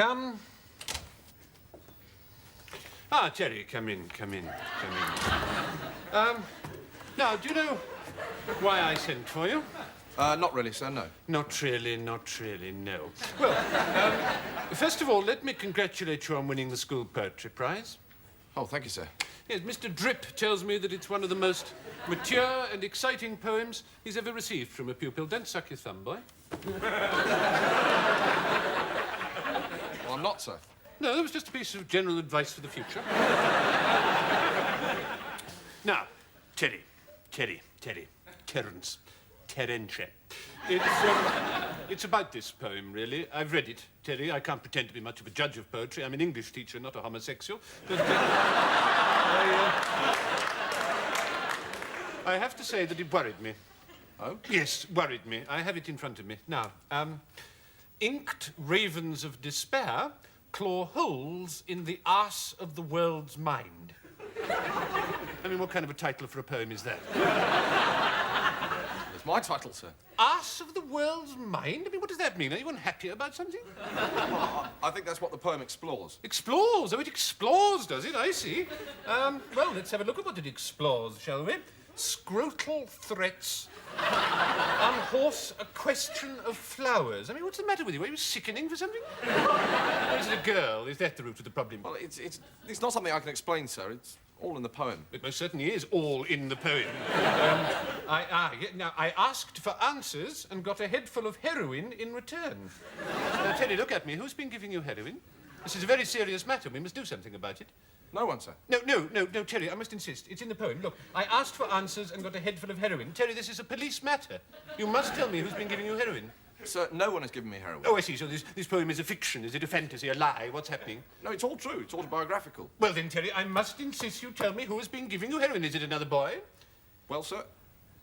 come. Ah, Terry, come in. Now, do you know why I sent for you? Not really, sir, no. Not really, no. Well, first of all, let me congratulate you on winning the school poetry prize. Oh, thank you, sir. Yes, Mr. Drip tells me that it's one of the most mature and exciting poems he's ever received from a pupil. Don't suck your thumb, boy. Well, I'm not, sir. No, that was just a piece of general advice for the future. Now, Terence. It's about this poem, really. I've read it, Terry. I can't pretend to be much of a judge of poetry. I'm an English teacher, not a homosexual. But, I have to say that it worried me. Oh? Yes, worried me. I have it in front of me. Now, inked ravens of despair claw holes in the arse of the world's mind. I mean, what kind of a title for a poem is that? It's my title, sir. Arse of the world's mind? I mean, what does that mean? Are you unhappy about something? I think that's what the poem explores. Explores? Oh, it explores, does it? I see. Well, let's have a look at what it explores, shall we? Scrotal threats. Unhorse a question of flowers. I mean, what's the matter with you? Are you sickening for something? Or is it a girl? Is that the root of the problem? Well, it's not something I can explain, sir. It's all in the poem. It most certainly is all in the poem. Now, I asked for answers and got a head full of heroin in return. Now, Terry, look at me. Who's been giving you heroin? This is a very serious matter. We must do something about it. No one, sir. No, Terry, I must insist. It's in the poem. Look, I asked for answers and got a head full of heroin. Terry, this is a police matter. You must tell me who's been giving you heroin. Sir, no one has given me heroin. Oh, I see. So this poem is a fiction. Is it a fantasy, a lie? What's happening? No, it's all true. It's autobiographical. Well, then, Terry, I must insist you tell me who has been giving you heroin. Is it another boy? Well, sir,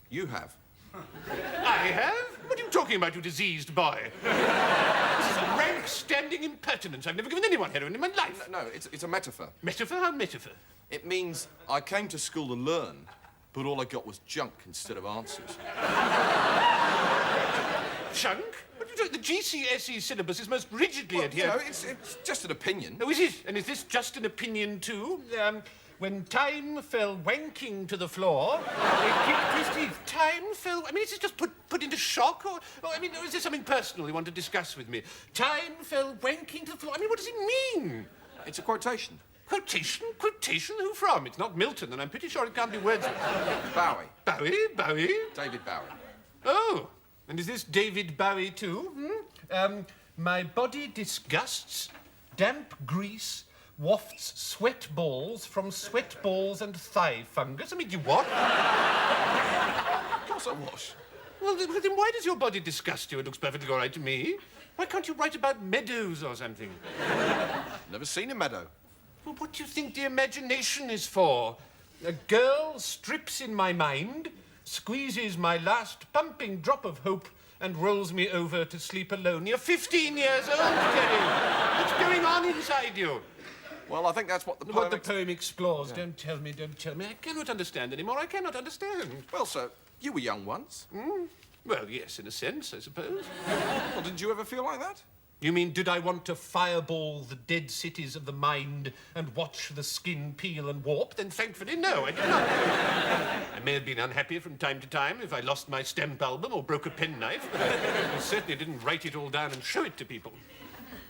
you have. I have? What are you talking about, you diseased boy? This is a rank standing impertinence. I've never given anyone heroin in my life. No, it's a metaphor. Metaphor? How metaphor? It means I came to school to learn, but all I got was junk instead of answers. Chunk? What are you doing? The GCSE syllabus is most rigidly adhered. You know, it's just an opinion. Oh, is it? And is this just an opinion, too? When time fell wanking to the floor, he kicked his teeth. Time fell... I mean, is this just put into shock? Or, I mean, is there something personal you want to discuss with me? Time fell wanking to the floor. I mean, what does it mean? It's a quotation. Quotation? Quotation? Who from? It's not Milton, and I'm pretty sure it can't be Wordsworth. Bowie. Bowie? David Bowie. Oh, and is this David Bowie, too? My body disgusts, damp grease wafts sweat balls from sweat balls and thigh fungus. I mean, you what? Of course I wash. Well, then why does your body disgust you? It looks perfectly all right to me. Why can't you write about meadows or something? Never seen a meadow. Well, what do you think the imagination is for? A girl strips in my mind, squeezes my last pumping drop of hope, and rolls me over to sleep alone. You're 15 years old, Terry. What's going on inside you? Well, I think that's what the poem... What the poem explores. Yeah. Don't tell me. I cannot understand anymore. I cannot understand. Well, sir, you were young once. Well, yes, in a sense, I suppose. Well, didn't you ever feel like that? You mean, did I want to fireball the dead cities of the mind and watch the skin peel and warp? Then thankfully, no, I did not. I may have been unhappy from time to time if I lost my stamp album or broke a penknife, but I certainly didn't write it all down and show it to people.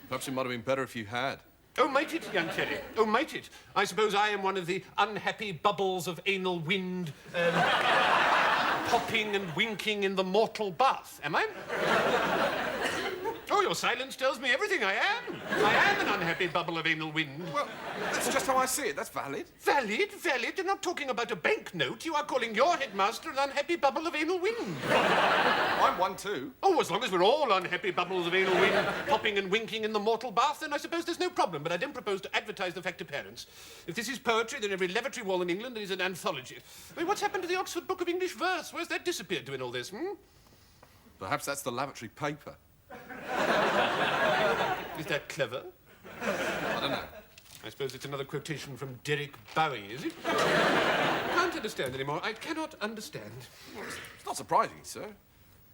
Perhaps it might have been better if you had. Oh, might it, young Terry? Oh, might it? I suppose I am one of the unhappy bubbles of anal wind, popping and winking in the mortal bath, am I? Oh, your silence tells me everything. I am. I am an unhappy bubble of anal wind. Well, that's just how I see it. That's valid. Valid? You're not talking about a banknote. You are calling your headmaster an unhappy bubble of anal wind. I'm one too. Oh, as long as we're all unhappy bubbles of anal wind, popping and winking in the mortal bath, then I suppose there's no problem. But I don't propose to advertise the fact to parents. If this is poetry, then every lavatory wall in England is an anthology. I mean, what's happened to the Oxford Book of English Verse? Where's that disappeared to in all this, Perhaps that's the lavatory paper. Is that clever? I don't know. I suppose it's another quotation from Derek Bowie, is it? I can't understand anymore. I cannot understand. Well, it's not surprising, sir.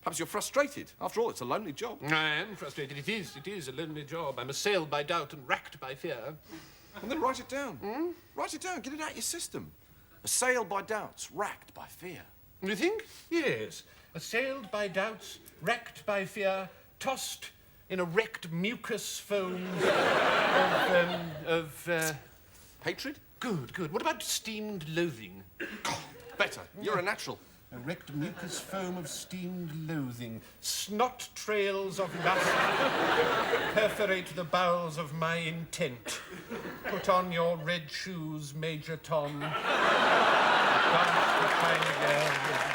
Perhaps you're frustrated. After all, it's a lonely job. I am frustrated. It is a lonely job. I'm assailed by doubt and racked by fear. And then write it down. Write it down. Get it out of your system. Assailed by doubts, racked by fear. You think? Yes. Assailed by doubts, racked by fear, tossed in a wrecked mucus foam of Hatred? Good. What about steamed loathing? Better. You're a natural. A wrecked mucus foam of steamed loathing. Snot trails of lust perforate the bowels of my intent. Put on your red shoes, Major Tom. Dance the tiny girl.